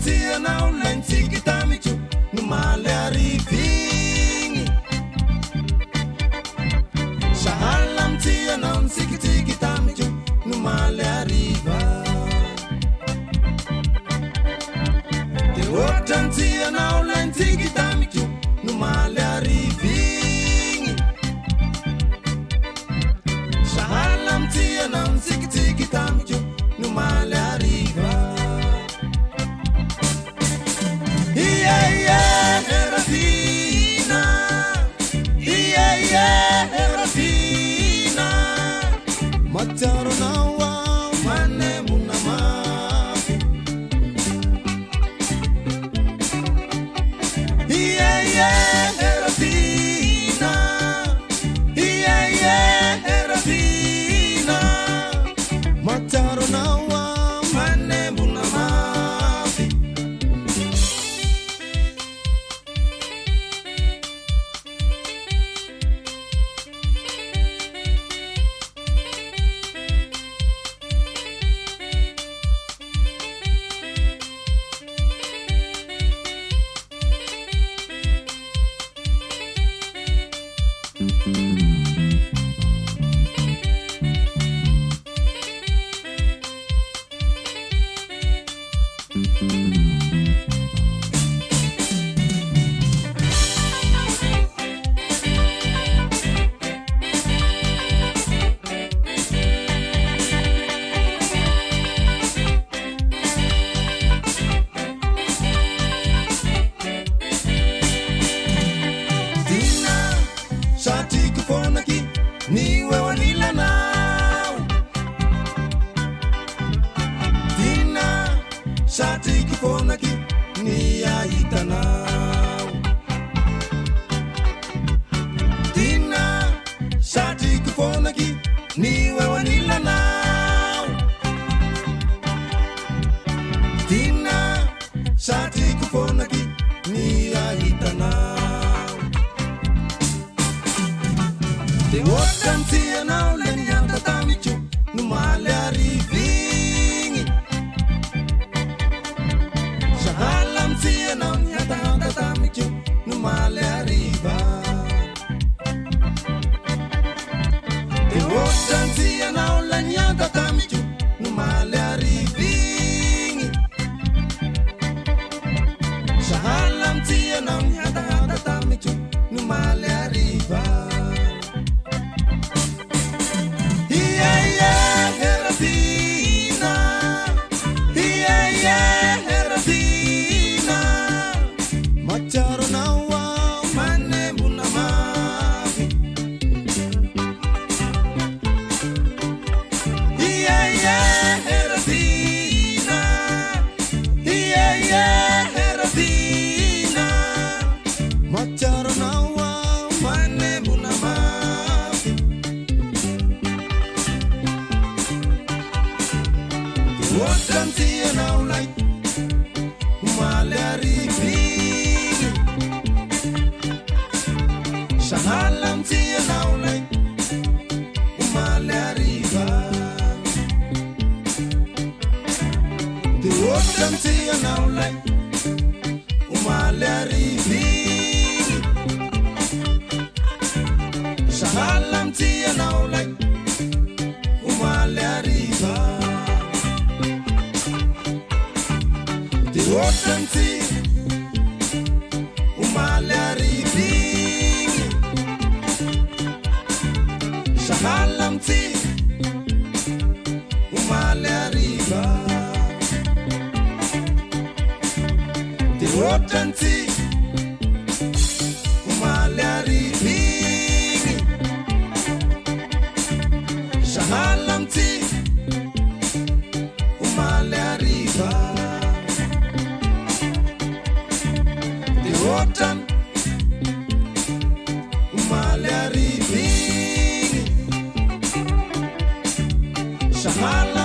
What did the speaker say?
tia na ulensi kitamichu numale arifini shahalam tia na unsikiti kitamichu numale ariva te wotan tia na ulensi kitamichu numale arifini shahalam tia na unsikiti kitamichu numale ariva. Mataro na wa mane munama Erafina Erafina Mataro na wa mane munama niwe wanila now Dina shati kifonaki ni yaita now Dina shati kifonaki niwe wanila now Dina shati kifonaki ni yaita now Te wotan tia na ulen yang tatamichu numale arifini Shahalam tia na yang tatamichu numale ariva Te wotan tia na ulen yang tatamichu numale arifini Shahalam tia na yang tatamichu numale ariva Wotan tia na ulai umale arifini Shahalam tia na ulai umale ariva Te wotan tia na ulai umale arifini Shahalam tia na ulai umale ariva Wotan tia umale arifini Shahalam tia umale ariva Te wotan tia umale arifini Shahalam tia umale ariva Wotan umale arifini Shahalam